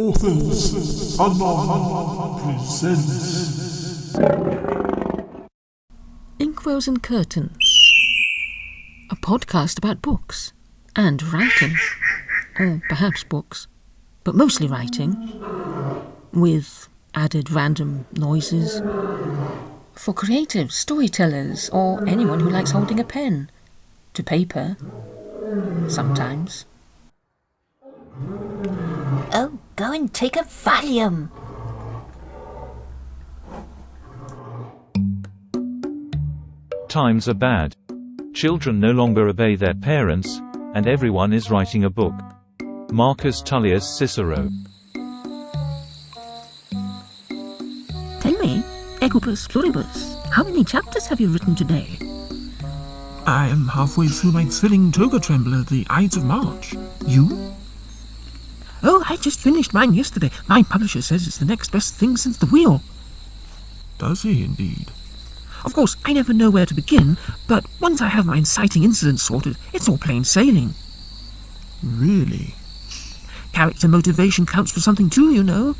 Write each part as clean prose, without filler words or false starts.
Authors Unknown presents Inkwells and Curtains, a podcast about books and writing, or perhaps books, but mostly writing, with added random noises, for creative storytellers or anyone who likes holding a pen to paper, sometimes. Oh, go and take a Valium. Times are bad. Children no longer obey their parents, and everyone is writing a book. Marcus Tullius Cicero. Tell me, Equipus Pluribus, how many chapters have you written today? I am halfway through my thrilling toga trembler, The Ides of March. You? Oh, I just finished mine yesterday. My publisher says it's the next best thing since the wheel. Does he indeed? Of course, I never know where to begin, but once I have my inciting incident sorted, it's all plain sailing. Really? Character motivation counts for something too, you know.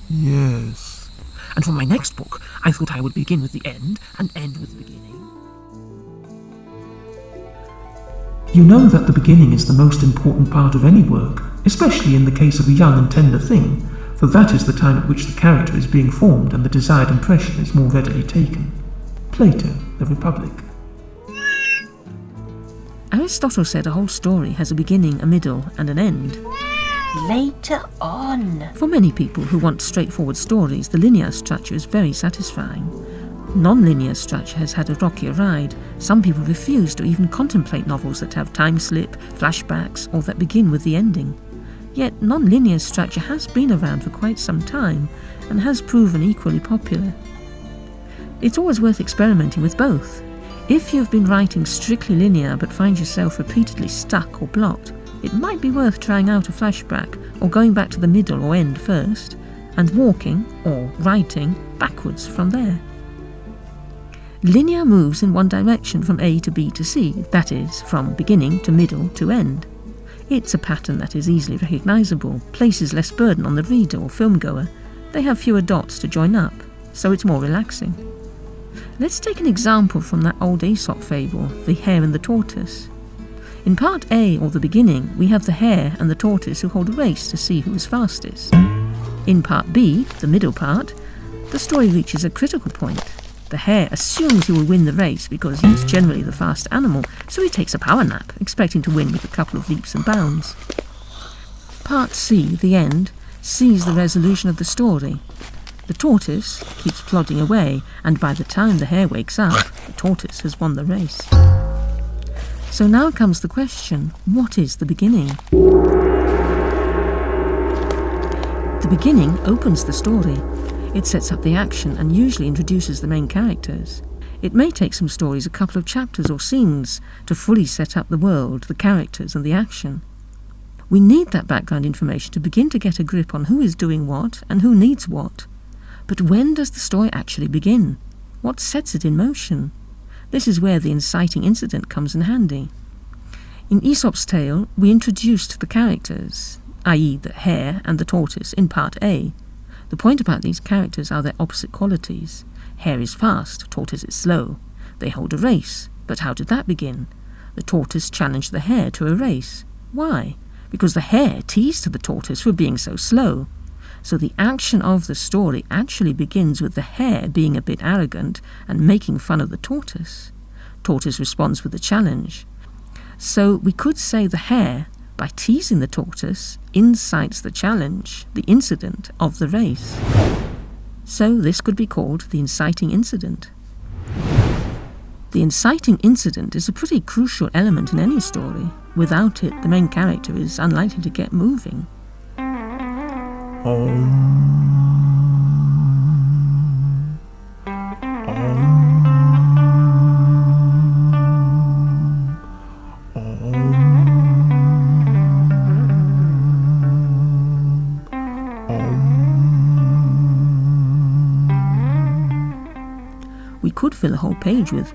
Yes. And for my next book, I thought I would begin with the end and end with the beginning. You know that the beginning is the most important part of any work, especially in the case of a young and tender thing, for that is the time at which the character is being formed and the desired impression is more readily taken. Plato, The Republic. Aristotle said a whole story has a beginning, a middle, and an end. Later on. For many people who want straightforward stories, the linear structure is very satisfying. Non-linear structure has had a rockier ride. Some people refuse to even contemplate novels that have time slip, flashbacks, or that begin with the ending. Yet non-linear structure has been around for quite some time and has proven equally popular. It's always worth experimenting with both. If you've been writing strictly linear but find yourself repeatedly stuck or blocked, it might be worth trying out a flashback or going back to the middle or end first and walking, or writing, backwards from there. Linear moves in one direction from A to B to C, that is, from beginning to middle to end. It's a pattern that is easily recognisable, places less burden on the reader or filmgoer. They have fewer dots to join up, so it's more relaxing. Let's take an example from that old Aesop fable, The Hare and the Tortoise. In part A, or the beginning, we have the hare and the tortoise who hold a race to see who is fastest. In part B, the middle part, the story reaches a critical point. The hare assumes he will win the race because he is generally the fast animal, so he takes a power nap, expecting to win with a couple of leaps and bounds. Part C, the end, sees the resolution of the story. The tortoise keeps plodding away, and by the time the hare wakes up, the tortoise has won the race. So now comes the question, what is the beginning? The beginning opens the story. It sets up the action and usually introduces the main characters. It may take some stories a couple of chapters or scenes to fully set up the world, the characters and the action. We need that background information to begin to get a grip on who is doing what and who needs what. But when does the story actually begin? What sets it in motion? This is where the inciting incident comes in handy. In Aesop's tale, we introduced the characters, i.e. the hare and the tortoise, in part A. The point about these characters are their opposite qualities. Hare is fast, tortoise is slow. They hold a race, but how did that begin? The tortoise challenged the hare to a race. Why? Because the hare teased the tortoise for being so slow. So the action of the story actually begins with the hare being a bit arrogant and making fun of the tortoise. Tortoise responds with a challenge. So we could say the hare, by teasing the tortoise, incites the challenge, the incident of the race. So this could be called the inciting incident. The inciting incident is a pretty crucial element in any story. Without it, the main character is unlikely to get moving. We could fill a whole page with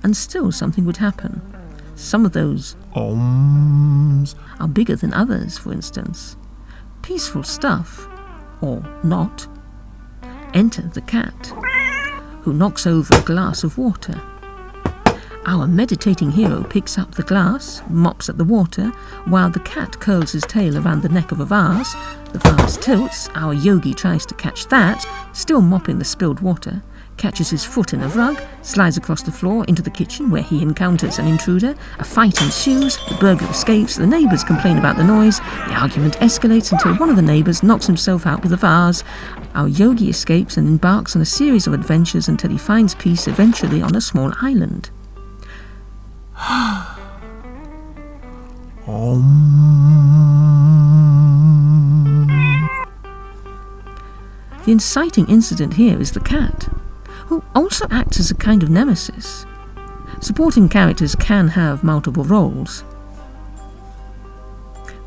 and still something would happen. Some of those Oms. are bigger than others, for instance. Peaceful stuff, or not. Enter the cat, who knocks over a glass of water. Our meditating hero picks up the glass, mops at the water, while the cat curls his tail around the neck of a vase. The vase tilts, our yogi tries to catch that, still mopping the spilled water, catches his foot in a rug, slides across the floor into the kitchen where he encounters an intruder. A fight ensues, the burglar escapes, the neighbours complain about the noise, the argument escalates until one of the neighbours knocks himself out with a vase. Our yogi escapes and embarks on a series of adventures until he finds peace eventually on a small island. The inciting incident here is the cat, who also acts as a kind of nemesis. Supporting characters can have multiple roles.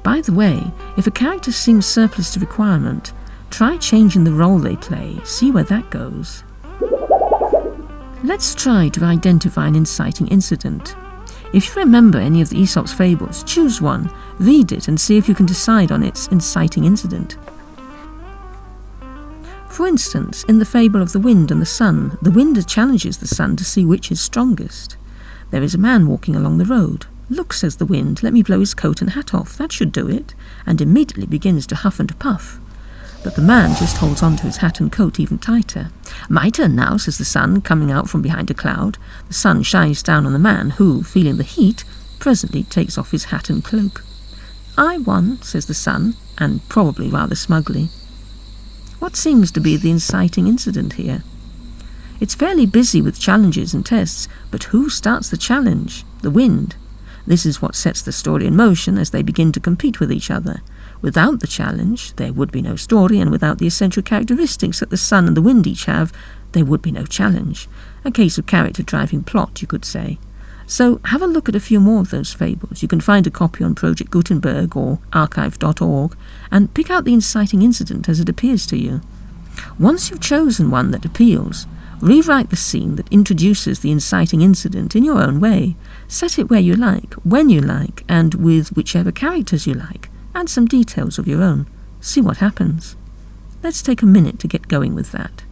By the way, if a character seems surplus to requirement, try changing the role they play, see where that goes. Let's try to identify an inciting incident. If you remember any of the Aesop's fables, choose one, read it and see if you can decide on its inciting incident. For instance, in the fable of the wind and the sun, the wind challenges the sun to see which is strongest. There is a man walking along the road. "Look," says the wind, "let me blow his coat and hat off, that should do it," and immediately begins to huff and puff. But the man just holds on to his hat and coat even tighter. "My turn now," says the sun, coming out from behind a cloud. The sun shines down on the man, who, feeling the heat, presently takes off his hat and cloak. "I won," says the sun, and probably rather smugly. What seems to be the inciting incident here? It's fairly busy with challenges and tests, but who starts the challenge? The wind. This is what sets the story in motion as they begin to compete with each other. Without the challenge, there would be no story, and without the essential characteristics that the sun and the wind each have, there would be no challenge. A case of character-driving plot, you could say. So have a look at a few more of those fables. You can find a copy on Project Gutenberg or archive.org, and pick out the inciting incident as it appears to you. Once you've chosen one that appeals, rewrite the scene that introduces the inciting incident in your own way. Set it where you like, when you like, and with whichever characters you like. Add some details of your own. See what happens. Let's take a minute to get going with that.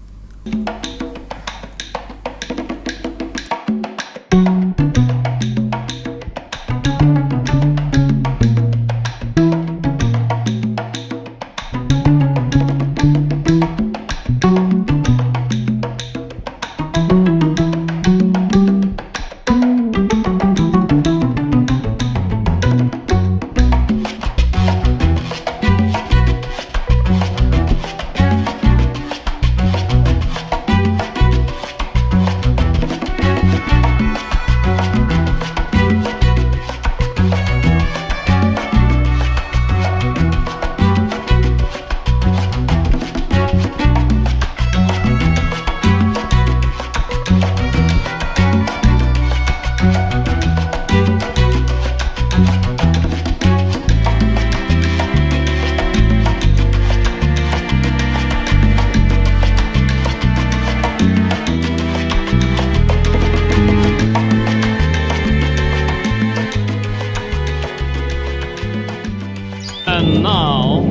And now...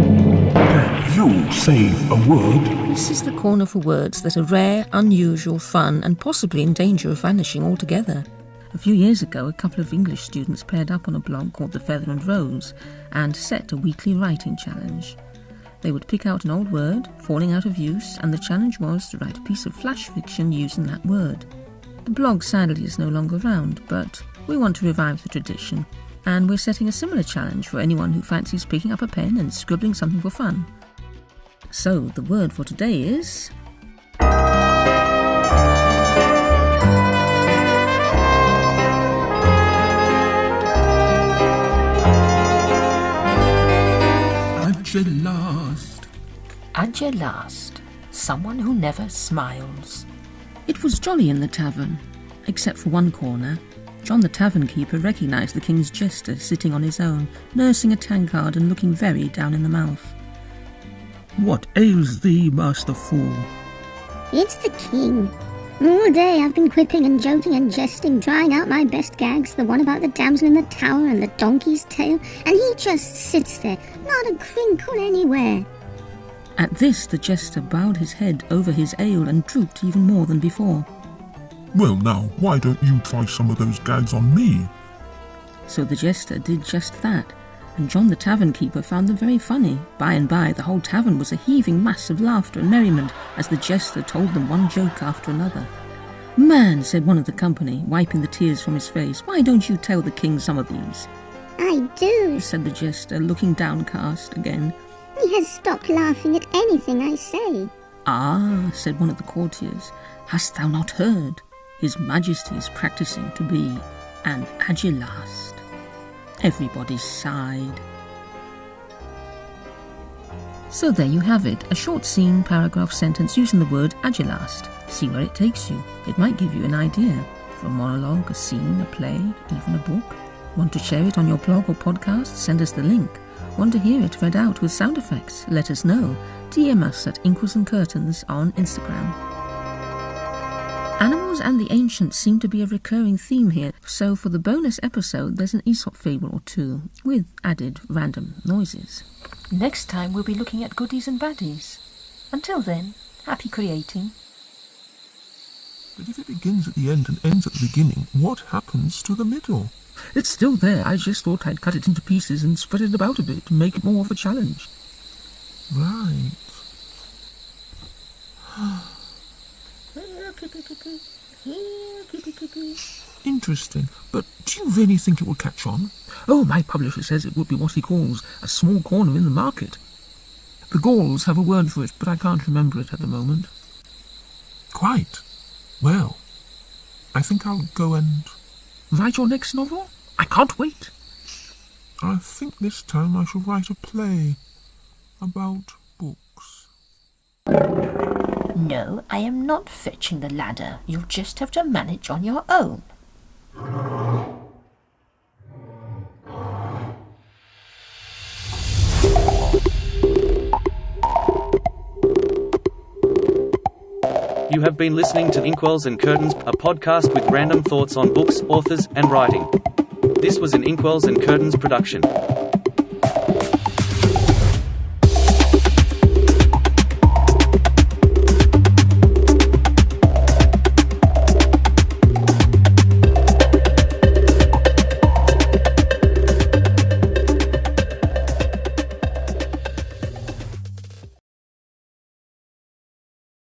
Can you save a word? This is the corner for words that are rare, unusual, fun, and possibly in danger of vanishing altogether. A few years ago, a couple of English students paired up on a blog called The Feather and Rose and set a weekly writing challenge. They would pick out an old word, falling out of use, and the challenge was to write a piece of flash fiction using that word. The blog sadly is no longer around, but we want to revive the tradition, and we're setting a similar challenge for anyone who fancies picking up a pen and scribbling something for fun. So, the word for today is... At your last. At your last, someone who never smiles. It was jolly in the tavern, except for one corner. John the tavern keeper recognised the king's jester sitting on his own, nursing a tankard and looking very down in the mouth. What ails thee, master fool? It's the king. All day I've been quipping and joking and jesting, trying out my best gags, the one about the damsel in the tower and the donkey's tail, and he just sits there, not a crinkle anywhere. At this, the jester bowed his head over his ale and drooped even more than before. Well now, why don't you try some of those gags on me? So the jester did just that, and John the tavern keeper found them very funny. By and by, the whole tavern was a heaving mass of laughter and merriment as the jester told them one joke after another. "Man," said one of the company, wiping the tears from his face, "why don't you tell the king some of these?" I do, said the jester, looking downcast again. He has stopped laughing at anything I say. "Ah," said one of the courtiers, "hast thou not heard? His Majesty is practising to be an agilast." Everybody sighed. So there you have it, a short scene, paragraph, sentence using the word agilast. See where it takes you. It might give you an idea for a monologue, a scene, a play, even a book. Want to share it on your blog or podcast? Send us the link. Want to hear it read out with sound effects? Let us know. DM us at Inkwells and Curtains on Instagram. Animals and the ancients seem to be a recurring theme here, so for the bonus episode there's an Aesop fable or two, with added random noises. Next time we'll be looking at goodies and baddies. Until then, happy creating. But if it begins at the end and ends at the beginning, what happens to the middle? It's still there. I just thought I'd cut it into pieces and spread it about a bit to make it more of a challenge. Right. Interesting. But do you really think it will catch on? Oh, my publisher says it would be what he calls a small corner in the market. The Gauls have a word for it, but I can't remember it at the moment. Quite. Well, I think I'll go and... Write your next novel? I can't wait. I think this time I shall write a play about books. No, I am not fetching the ladder. You'll just have to manage on your own. You have been listening to Inkwells and Curtains, a podcast with random thoughts on books, authors, and writing. This was an Inkwells and Curtains production.